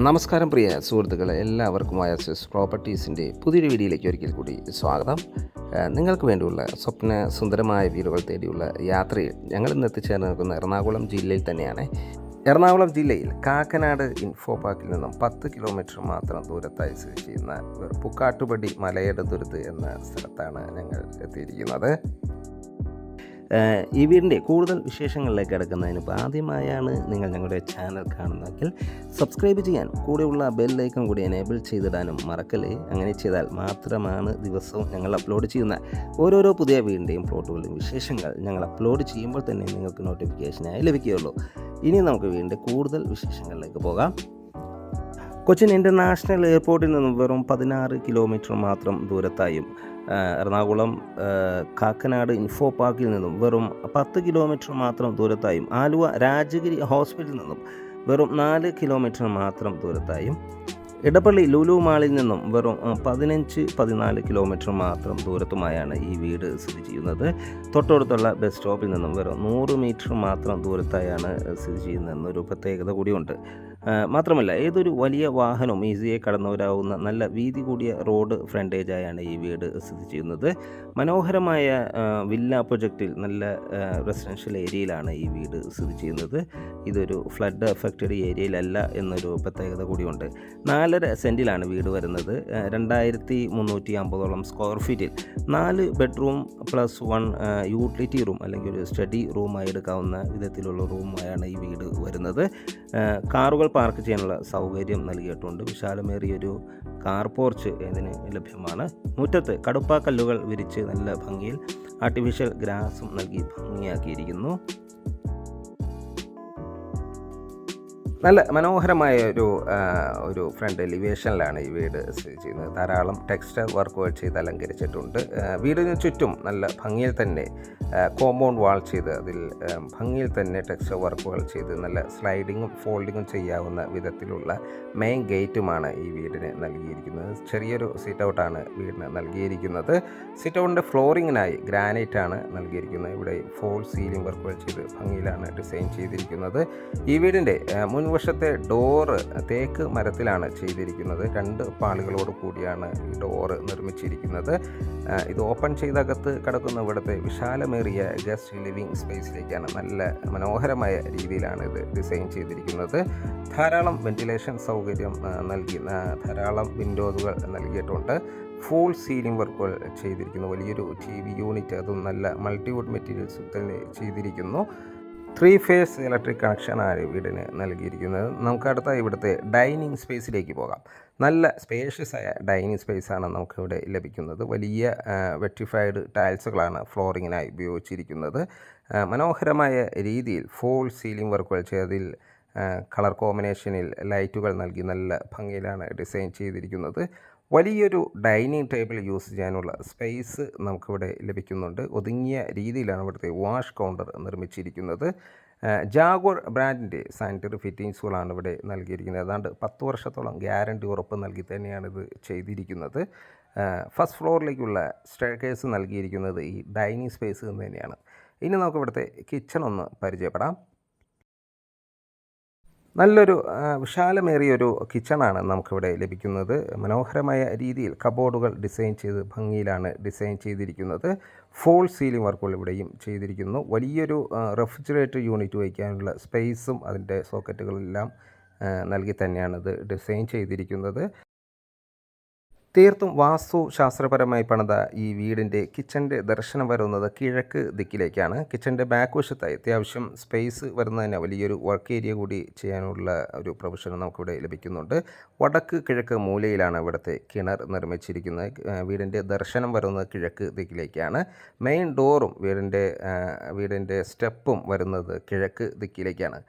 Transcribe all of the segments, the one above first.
നമസ്കാരം പ്രിയ സുഹൃത്തുക്കളെ, എല്ലാവർക്കും വയസ്സ് പ്രോപ്പർട്ടീസിൻ്റെ പുതിയൊരു വീഡിയോയിലേക്ക് ഒരിക്കൽ കൂടി സ്വാഗതം. നിങ്ങൾക്ക് വേണ്ടിയുള്ള സ്വപ്ന സുന്ദരമായ വീടുകൾ തേടിയുള്ള യാത്രയിൽ ഞങ്ങൾ ഇന്ന് എത്തിച്ചേർന്ന് നിൽക്കുന്ന എറണാകുളം ജില്ലയിൽ തന്നെയാണ്. എറണാകുളം ജില്ലയിൽ കാക്കനാട് ഇൻഫോ പാർക്കിൽ നിന്നും 10 കിലോമീറ്റർ മാത്രം ദൂരത്തായി സ്ഥിതി ചെയ്യുന്ന പുക്കാട്ടുപടി മലയടുതുരുത്ത് എന്ന സ്ഥലത്താണ് ഞങ്ങൾ എത്തിയിരിക്കുന്നത്. ഈ വീടിൻ്റെ കൂടുതൽ വിശേഷങ്ങളിലേക്ക് കിടക്കുന്നതിന് ഇപ്പോൾ ആദ്യമായാണ് നിങ്ങൾ ഞങ്ങളുടെ ചാനൽ കാണുന്നതെങ്കിൽ സബ്സ്ക്രൈബ് ചെയ്യാൻ കൂടെയുള്ള ബെല്ലൈക്കൺ കൂടി എനേബിൾ ചെയ്തിടാനും മറക്കല്ലേ. അങ്ങനെ ചെയ്താൽ മാത്രമാണ് ദിവസവും ഞങ്ങൾ അപ്ലോഡ് ചെയ്യുന്ന ഓരോരോ പുതിയ വീടിൻ്റെയും പ്ലോട്ടുകളുടെയും വിശേഷങ്ങൾ ഞങ്ങൾ അപ്ലോഡ് ചെയ്യുമ്പോൾ തന്നെ നിങ്ങൾക്ക് നോട്ടിഫിക്കേഷനായി ലഭിക്കുകയുള്ളൂ. ഇനി നമുക്ക് വീടിൻ്റെ കൂടുതൽ വിശേഷങ്ങളിലേക്ക് പോകാം. കൊച്ചിൻ ഇൻ്റർനാഷണൽ എയർപോർട്ടിൽ നിന്നും വെറും 16 കിലോമീറ്റർ മാത്രം ദൂരത്തായും എറണാകുളം കാക്കനാട് ഇൻഫോ പാർക്കിൽ നിന്നും വെറും 10 കിലോമീറ്റർ മാത്രം ദൂരത്തായും ആലുവ രാജഗിരി ഹോസ്പിറ്റലിൽ നിന്നും വെറും 4 കിലോമീറ്റർ മാത്രം ദൂരത്തായും ഇടപ്പള്ളി ലുലു മാളിൽ നിന്നും വെറും 15-14 കിലോമീറ്റർ മാത്രം ദൂരത്തുമായാണ് ഈ വീട് സ്ഥിതി ചെയ്യുന്നത്. തൊട്ടടുത്തുള്ള ബസ് സ്റ്റോപ്പിൽ നിന്നും വെറും 100 മീറ്റർ മാത്രം ദൂരത്തായാണ് സ്ഥിതി ചെയ്യുന്നതെന്നൊരു പ്രത്യേകത കൂടിയുണ്ട്. മാത്രമല്ല ഏതൊരു വലിയ വാഹനവും ഈസിയായി കടന്നു വരാവുന്ന നല്ല വീതി കൂടിയ റോഡ് ഫ്രണ്ടേജായാണ് ഈ വീട് സ്ഥിതി ചെയ്യുന്നത്. മനോഹരമായ വില്ല പ്രൊജക്റ്റിൽ നല്ല റെസിഡൻഷ്യൽ ഏരിയയിലാണ് ഈ വീട് സ്ഥിതി ചെയ്യുന്നത്. ഇതൊരു ഫ്ലഡ് എഫക്റ്റഡ് ഏരിയയിലല്ല എന്നൊരു പ്രത്യേകത കൂടിയുണ്ട്. 4.5 സെൻറ്റിലാണ് വീട് വരുന്നത്. 2350 സ്ക്വയർ ഫീറ്റിൽ 4 ബെഡ്റൂം പ്ലസ് 1 യൂട്ടിലിറ്റി റൂം അല്ലെങ്കിൽ ഒരു സ്റ്റഡി റൂമായി എടുക്കാവുന്ന വിധത്തിലുള്ള റൂമായാണ് ഈ വീട് വരുന്നത്. കാറുകൾ പാർക്ക് ചെയ്യാനുള്ള സൗകര്യം നൽകിയിട്ടുണ്ട്. വിശാലമേറിയൊരു കാർ പോർച്ച് ഇതിന് ലഭ്യമാണ്. മുറ്റത്ത് കടുപ്പാക്കല്ലുകൾ വിരിച്ച് നല്ല ഭംഗിയിൽ ആർട്ടിഫിഷ്യൽ ഗ്രാസും നൽകി ഭംഗിയാക്കിയിരിക്കുന്നു. നല്ല മനോഹരമായ ഒരു ഫ്രണ്ട് എലിവേഷനിലാണ് ഈ വീട് സ്ഥിതി ചെയ്യുന്നത്. ധാരാളം ടെക്സ്റ്റൈൽ വർക്കുകൾ ചെയ്ത് അലങ്കരിച്ചിട്ടുണ്ട്. വീടിന് ചുറ്റും നല്ല ഭംഗിയിൽ തന്നെ കോമ്പൗണ്ട് വാൾ ചെയ്ത് അതിൽ ഭംഗിയിൽ തന്നെ ടെക്സ്റ്റൈൽ വർക്കുകൾ ചെയ്ത് നല്ല സ്ലൈഡിങ്ങും ഫോൾഡിങ്ങും ചെയ്യാവുന്ന വിധത്തിലുള്ള മെയിൻ ഗേറ്റുമാണ് ഈ വീടിന് നൽകിയിരിക്കുന്നത്. ചെറിയൊരു സിറ്റ് ഔട്ടാണ് വീടിന് നൽകിയിരിക്കുന്നത്. സിറ്റ് ഔട്ടിൻ്റെ ഫ്ലോറിങ്ങിനായി ഗ്രാനൈറ്റാണ് നൽകിയിരിക്കുന്നത്. ഇവിടെ ഫോൾ സീലിംഗ് വർക്കുകൾ ചെയ്ത് ഭംഗിയിലാണ് ഡിസൈൻ ചെയ്തിരിക്കുന്നത്. ഈ വീടിൻ്റെ മുൻവശത്തെ ഡോറ് തേക്ക് മരത്തിലാണ് ചെയ്തിരിക്കുന്നത്. 2 പാളികളോട് കൂടിയാണ് ഈ ഡോറ് നിർമ്മിച്ചിരിക്കുന്നത്. ഇത് ഓപ്പൺ ചെയ്തകത്ത് കിടക്കുന്ന ഇവിടുത്തെ വിശാലമേറിയ ഗസ്റ്റ് ലിവിങ് സ്പേസിലേക്കാണ്. നല്ല മനോഹരമായ രീതിയിലാണ് ഇത് ഡിസൈൻ ചെയ്തിരിക്കുന്നത്. ധാരാളം വെന്റിലേഷൻ സൗകര്യം നൽകി ധാരാളം വിൻഡോസുകൾ നൽകിയിട്ടുണ്ട്. ഫുൾ സീലിംഗ് വർക്കുകൾ ചെയ്തിരിക്കുന്നു. വലിയൊരു TV യൂണിറ്റ്, അതും നല്ല മൾട്ടിവുഡ് മെറ്റീരിയൽസ് തന്നെ ചെയ്തിരിക്കുന്നു. 3 ഫേസ് ഇലക്ട്രിക് കണക്ഷനാണ് വീടിന് നൽകിയിരിക്കുന്നത്. നമുക്ക് അടുത്ത ഇവിടുത്തെ ഡൈനിങ് സ്പേസിലേക്ക് പോകാം. നല്ല സ്പേഷ്യസ് ആയ ഡൈനിങ് സ്പേസാണ് നമുക്കിവിടെ ലഭിക്കുന്നത്. വലിയ വെറ്റിഫൈഡ് ടൈൽസുകളാണ് ഫ്ലോറിങ്ങിനായി ഉപയോഗിച്ചിരിക്കുന്നത്. മനോഹരമായ രീതിയിൽ ഫോൾ സീലിംഗ് വർക്കുകൾ ചെയ്തതിൽ കളർ കോമ്പിനേഷനിൽ ലൈറ്റുകൾ നൽകി നല്ല ഭംഗിയിലാണ് ഡിസൈൻ ചെയ്തിരിക്കുന്നത്. വലിയൊരു ഡൈനിങ് ടേബിൾ യൂസ് ചെയ്യാനുള്ള സ്പേസ് നമുക്കിവിടെ ലഭിക്കുന്നുണ്ട്. ഒതുങ്ങിയ രീതിയിലാണ് ഇവിടുത്തെ വാഷ് കൗണ്ടർ നിർമ്മിച്ചിരിക്കുന്നത്. ജാഗോർ ബ്രാൻഡിൻ്റെ സാനിറ്ററി ഫിറ്റിങ്സുകളാണ് ഇവിടെ നൽകിയിരിക്കുന്നത്. ഏതാണ്ട് 10 വർഷത്തോളം ഗ്യാരണ്ടി ഉറപ്പ് നൽകി തന്നെയാണ് ഇത് ചെയ്തിരിക്കുന്നത്. ഫസ്റ്റ് ഫ്ലോറിലേക്കുള്ള സ്റ്റെയർകേസ് നൽകിയിരിക്കുന്നത് ഈ ഡൈനിങ് സ്പേസ് തന്നെയാണ്. ഇനി നമുക്ക് ഇവിടുത്തെ കിച്ചൺ ഒന്ന് പരിചയപ്പെടാം. നല്ലൊരു വിശാലമേറിയൊരു കിച്ചണാണ് നമുക്കിവിടെ ലഭിക്കുന്നത്. മനോഹരമായ രീതിയിൽ കബോർഡുകൾ ഡിസൈൻ ചെയ്ത് ഭംഗിയിലാണ് ഡിസൈൻ ചെയ്തിരിക്കുന്നത്. ഫോൾ സീലിംഗ് വർക്കുകൾ ഇവിടെയും ചെയ്തിരിക്കുന്നു. വലിയൊരു റെഫ്രിജറേറ്റർ യൂണിറ്റ് വയ്ക്കാനുള്ള സ്പേസും അതിൻ്റെ സോക്കറ്റുകളെല്ലാം നൽകി തന്നെയാണ് ഇത് ഡിസൈൻ ചെയ്തിരിക്കുന്നത്. തീർത്തും വാസ്തുശാസ്ത്രപരമായി പണിത ഈ വീടിൻ്റെ കിച്ചൻ്റെ ദർശനം വരുന്നത് കിഴക്ക് ദിക്കിലേക്കാണ്. കിച്ചൻ്റെ ബാക്ക് വശത്തായി അത്യാവശ്യം സ്പേസ് വരുന്നതിന് വലിയൊരു വർക്ക് ഏരിയ കൂടി ചെയ്യാനുള്ള ഒരു പ്രൊവിഷൻ നമുക്കിവിടെ ലഭിക്കുന്നുണ്ട്. വടക്ക് കിഴക്ക് മൂലയിലാണ് ഇവിടുത്തെ കിണർ നിർമ്മിച്ചിരിക്കുന്നത്. വീടിൻ്റെ ദർശനം വരുന്നത് കിഴക്ക് ദിക്കിലേക്കാണ്. മെയിൻ ഡോറും വീടിൻ്റെ സ്റ്റെപ്പും വരുന്നത് കിഴക്ക് ദിക്കിലേക്കാണ്.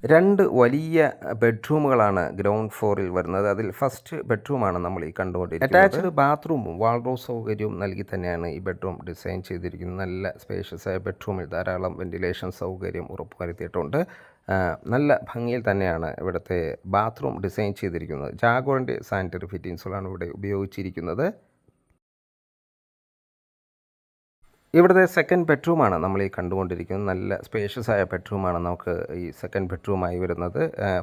2 വലിയ ബെഡ്റൂമുകളാണ് ഗ്രൗണ്ട് ഫ്ലോറിൽ വരുന്നത്. അതിൽ ഫസ്റ്റ് ബെഡ്റൂമാണ് നമ്മൾ ഈ കണ്ടുകൊണ്ടിരിക്കുന്നത്. അറ്റാച്ച്ഡ് ബാത്റൂമും വാൾഡ്രോബ് സൗകര്യവും നൽകി തന്നെയാണ് ഈ ബെഡ്റൂം ഡിസൈൻ ചെയ്തിരിക്കുന്നത്. നല്ല സ്പേഷ്യസ് ആയ ബെഡ്റൂമിൽ ധാരാളം വെന്റിലേഷൻ സൗകര്യം ഉറപ്പുവരുത്തിയിട്ടുണ്ട്. നല്ല ഭംഗിയിൽ തന്നെയാണ് ഇവിടുത്തെ ബാത്റൂം ഡിസൈൻ ചെയ്തിരിക്കുന്നത്. ജാഗോറിൻ്റെ സാനിറ്ററി ഫിറ്റിങ്സുകളാണ് ഇവിടെ ഉപയോഗിച്ചിരിക്കുന്നത്. ഇവിടുത്തെ സെക്കൻഡ് ബെഡ്റൂമാണ് നമ്മൾ ഈ കണ്ടുകൊണ്ടിരിക്കുന്നത്. നല്ല സ്പേഷ്യസ് ആയ ബെഡ്റൂമാണ് നമുക്ക് ഈ സെക്കൻഡ് ബെഡ്റൂമായി വരുന്നത്.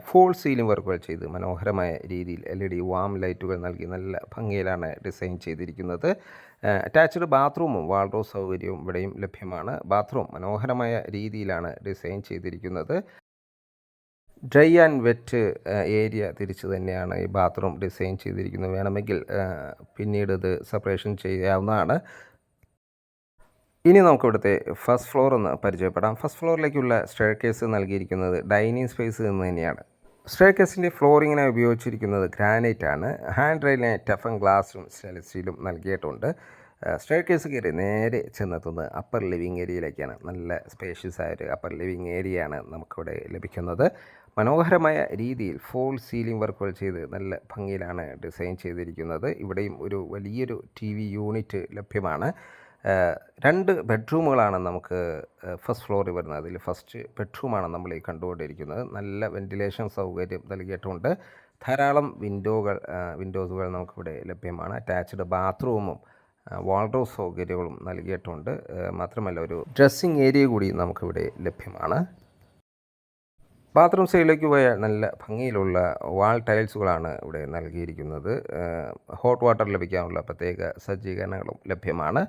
ഫോൾ സീലിംഗ് വർക്കുകൾ ചെയ്ത് മനോഹരമായ രീതിയിൽ LED വാം ലൈറ്റുകൾ നൽകി നല്ല ഭംഗിയിലാണ് ഡിസൈൻ ചെയ്തിരിക്കുന്നത്. അറ്റാച്ച്ഡ് ബാത്റൂമും വാൾഡ്രോബ് സൗകര്യവും ഇവിടെയും ലഭ്യമാണ്. ബാത്റൂം മനോഹരമായ രീതിയിലാണ് ഡിസൈൻ ചെയ്തിരിക്കുന്നത്. ഡ്രൈ ആൻഡ് വെറ്റ് ഏരിയ തിരിച്ച് തന്നെയാണ് ഈ ബാത്റൂം ഡിസൈൻ ചെയ്തിരിക്കുന്നത്. വേണമെങ്കിൽ പിന്നീട് ഇത് സെപ്പറേഷൻ ചെയ്യാവുന്നതാണ്. ഇനി നമുക്ക് ഇവിടുത്തെ ഫസ്റ്റ് ഫ്ലോർ ഒന്ന് പരിചയപ്പെടാം. ഫസ്റ്റ് ഫ്ലോറിലേക്കുള്ള സ്റ്റെയർകേസ് നൽകിയിരിക്കുന്നത് ഡൈനിങ് സ്പേസ് എന്ന് തന്നെയാണ്. സ്റ്റെയർകേസിൻ്റെ ഫ്ലോറിങ്ങിനായി ഉപയോഗിച്ചിരിക്കുന്നത് ഗ്രാനൈറ്റ് ആണ്. ഹാൻഡ് റെയിലിനെ ടഫൻ ഗ്ലാസും സ്റ്റെയിൻലെസ് സ്റ്റീലും നൽകിയിട്ടുണ്ട്. സ്റ്റെയർകേസ് കയറി നേരെ ചെന്നെത്തുന്നത് അപ്പർ ലിവിങ് ഏരിയയിലേക്കാണ്. നല്ല സ്പേഷ്യസ് ആയ ഒരു അപ്പർ ലിവിങ് ഏരിയയാണ് നമുക്കിവിടെ ലഭിക്കുന്നത്. മനോഹരമായ രീതിയിൽ ഫോൾ സീലിംഗ് വർക്കുകൾ ചെയ്ത് നല്ല ഭംഗിയിലാണ് ഡിസൈൻ ചെയ്തിരിക്കുന്നത്. ഇവിടെയും ഒരു വലിയൊരു TV യൂണിറ്റ് ലഭ്യമാണ്. 2 ബെഡ്റൂമുകളാണ് നമുക്ക് ഫസ്റ്റ് ഫ്ലോറിൽ വരുന്നത്. അതിൽ ഫസ്റ്റ് ബെഡ്റൂമാണ് നമ്മൾ ഈ കണ്ടുകൊണ്ടിരിക്കുന്നത്. നല്ല വെൻറ്റിലേഷൻ സൗകര്യം നൽകിയിട്ടുണ്ട്. ധാരാളം വിൻഡോസുകൾ നമുക്കിവിടെ ലഭ്യമാണ്. അറ്റാച്ച്ഡ് ബാത്റൂമും വാൾഡ്രോബ് സൗകര്യങ്ങളും നൽകിയിട്ടുണ്ട്. മാത്രമല്ല ഒരു ഡ്രസ്സിങ് ഏരിയ കൂടി നമുക്കിവിടെ ലഭ്യമാണ്. ബാത്റൂം സൈഡിലേക്ക് പോയാൽ നല്ല ഭംഗിയിലുള്ള വാൾ ടൈൽസുകളാണ് ഇവിടെ നൽകിയിരിക്കുന്നത്. ഹോട്ട് വാട്ടർ ലഭിക്കാനുള്ള പ്രത്യേക സജ്ജീകരണങ്ങളും ലഭ്യമാണ്.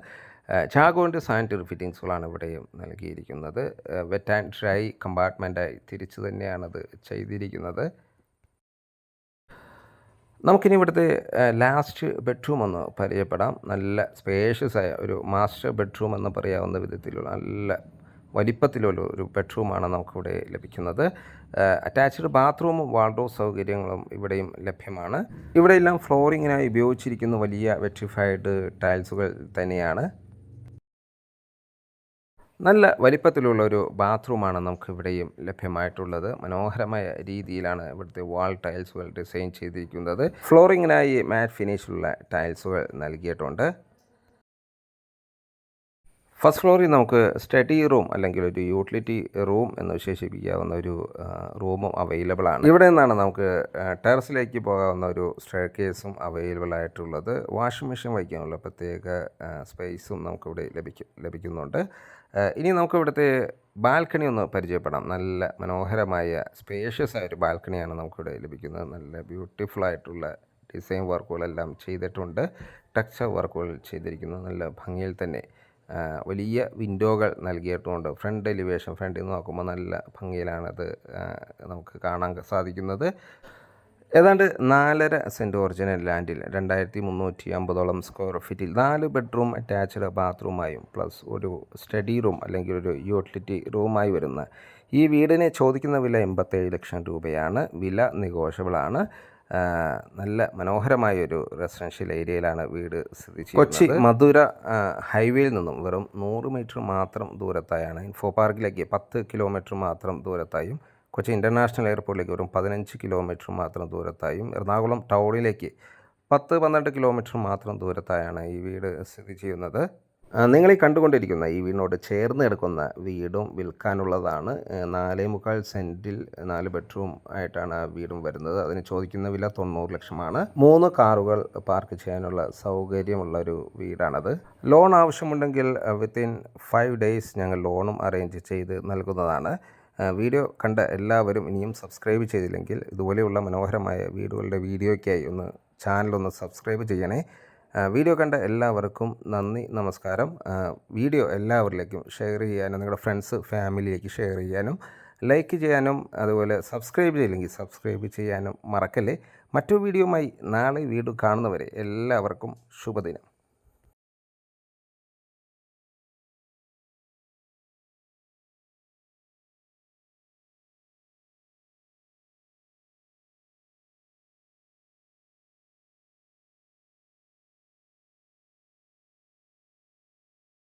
ചാഗോൻ്റെ സാനിറ്ററി ഫിറ്റിങ്സുകളാണ് ഇവിടെയും നൽകിയിരിക്കുന്നത്. വെറ്റ് ആൻഡ് ഡ്രൈ കമ്പാർട്ട്മെൻറ്റായി തിരിച്ചു തന്നെയാണത് ചെയ്തിരിക്കുന്നത്. നമുക്കിനി ഇവിടുത്തെ ലാസ്റ്റ് ബെഡ്റൂം ഒന്ന് പരിചയപ്പെടാം. നല്ല സ്പേഷ്യസ് ആയ ഒരു മാസ്റ്റർ ബെഡ്റൂം എന്ന് പറയാവുന്ന വിധത്തിലുള്ള നല്ല വലിപ്പത്തിലുള്ള ഒരു ബെഡ്റൂമാണ് നമുക്കിവിടെ ലഭിക്കുന്നത്. അറ്റാച്ച്ഡ് ബാത്റൂമും വാൾഡ്രോബ് സൗകര്യങ്ങളും ഇവിടെയും ലഭ്യമാണ്. ഇവിടെയെല്ലാം ഫ്ലോറിങ്ങിനായി ഉപയോഗിച്ചിരിക്കുന്ന വലിയ വെട്രിഫൈഡ് ടൈൽസുകൾ തന്നെയാണ്. നല്ല വലിപ്പത്തിലുള്ള ഒരു ബാത്റൂമാണ് നമുക്കിവിടെയും ലഭ്യമായിട്ടുള്ളത്. മനോഹരമായ രീതിയിലാണ് ഇവിടുത്തെ വാൾ ടൈൽസുകൾ ഡിസൈൻ ചെയ്തിരിക്കുന്നത്. ഫ്ലോറിങ്ങിനായി മാറ്റ് ഫിനിഷുള്ള ടൈൽസുകൾ നൽകിയിട്ടുണ്ട്. ഫസ്റ്റ് ഫ്ലോറിൽ നമുക്ക് സ്റ്റഡി റൂം അല്ലെങ്കിൽ ഒരു യൂട്ടിലിറ്റി റൂം എന്ന് വിശേഷിപ്പിക്കാവുന്ന ഒരു റൂമും അവൈലബിൾ ആണ്. ഇവിടെ നിന്നാണ് നമുക്ക് ടെറസിലേക്ക് പോകാവുന്ന ഒരു സ്റ്റെയർകേസും അവൈലബിൾ ആയിട്ടുള്ളത്. വാഷിംഗ് മെഷീൻ വയ്ക്കാനുള്ള പ്രത്യേക സ്പേസും നമുക്കിവിടെ ലഭിക്കുന്നുണ്ട്. ഇനി നമുക്ക് ഇവിടുത്തെ ബാൽക്കണി ഒന്ന് പരിചയപ്പെടാം. നല്ല മനോഹരമായ സ്പേഷ്യസ് ആയ ഒരു ബാൽക്കണിയാണ് നമുക്കിവിടെ ലഭിക്കുന്നത്. നല്ല ബ്യൂട്ടിഫുൾ ആയിട്ടുള്ള ഡിസൈൻ വർക്കുകളെല്ലാം ചെയ്തിട്ടുണ്ട്. ടെക്സ്ചർ വർക്കുകൾ ചെയ്തിരിക്കുന്നു. നല്ല ഭംഗിയിൽ തന്നെ വലിയ വിൻഡോകൾ നൽകിയിട്ടുമുണ്ട്. ഫ്രണ്ട് എലിവേഷൻ ഫ്രണ്ടിൽ നിന്ന് നോക്കുമ്പോൾ നല്ല ഭംഗിയിലാണത് നമുക്ക് കാണാൻ സാധിക്കുന്നത്. ഏതാണ്ട് 4.5 സെൻറ്റ് ഒറിജിനൽ ലാൻഡിൽ 2350 സ്ക്വയർ ഫീറ്റിൽ 4 ബെഡ്റൂം അറ്റാച്ച്ഡ് ബാത്റൂമായും പ്ലസ് ഒരു സ്റ്റഡി റൂം അല്ലെങ്കിൽ ഒരു യൂട്ടിലിറ്റി റൂമായി വരുന്ന ഈ വീടിന് ചോദിക്കുന്ന വില 87 ലക്ഷം രൂപയാണ്. വില നെഗോഷ്യബിളാണ്. നല്ല മനോഹരമായൊരു റെസിഡൻഷ്യൽ ഏരിയയിലാണ് വീട് സ്ഥിതി ചെയ്യുന്നത്. കൊച്ചി മധുര ഹൈവേയിൽ നിന്നും വെറും 100 മീറ്റർ മാത്രം ദൂരത്തായാണ്. ഇൻഫോ പാർക്കിലേക്ക് 10 കിലോമീറ്റർ മാത്രം ദൂരത്തായും കൊച്ചി ഇൻ്റർനാഷണൽ എയർപോർട്ടിലേക്ക് വെറും 15 കിലോമീറ്റർ മാത്രം ദൂരത്തായും എറണാകുളം ടൗണിലേക്ക് 10-12 കിലോമീറ്റർ മാത്രം ദൂരത്തായാണ് ഈ വീട് സ്ഥിതി ചെയ്യുന്നത്. നിങ്ങളീ കണ്ടുകൊണ്ടിരിക്കുന്ന ഈ വീടിനോട് ചേർന്ന് കിടക്കുന്ന വീടും വിൽക്കാനുള്ളതാണ്. 4.25 സെൻറ്റിൽ 4 ബെഡ്റൂം ആയിട്ടാണ് ആ വീടും വരുന്നത്. അതിന് ചോദിക്കുന്ന വില 90 ലക്ഷമാണ്. 3 കാറുകൾ പാർക്ക് ചെയ്യാനുള്ള സൗകര്യമുള്ള ഒരു വീടാണത്. ലോൺ ആവശ്യമുണ്ടെങ്കിൽ വിത്തിൻ 5 ഡേയ്സ് ഞങ്ങൾ ലോണും അറേഞ്ച് ചെയ്ത് നൽകുന്നതാണ്. വീഡിയോ കണ്ട എല്ലാവരും ഇനിയും സബ്സ്ക്രൈബ് ചെയ്തില്ലെങ്കിൽ ഇതുപോലെയുള്ള മനോഹരമായ വീടുകളുടെ വീഡിയോയ്ക്കായി ചാനലൊന്ന് സബ്സ്ക്രൈബ് ചെയ്യണേ. വീഡിയോ കണ്ട എല്ലാവർക്കും നന്ദി, നമസ്കാരം. വീഡിയോ എല്ലാവരിലേക്കും ഷെയർ ചെയ്യാനും നിങ്ങളുടെ ഫ്രണ്ട്സ് ഫാമിലിയിലേക്ക് ഷെയർ ചെയ്യാനും ലൈക്ക് ചെയ്യാനും അതുപോലെ സബ്സ്ക്രൈബ് ചെയ്തില്ലെങ്കിൽ സബ്സ്ക്രൈബ് ചെയ്യാനും മറക്കല്ലേ. മറ്റൊരു വീഡിയോയുമായി നാളെ വീഡിയോ കാണുന്നവരെ എല്ലാവർക്കും ശുഭദിനം.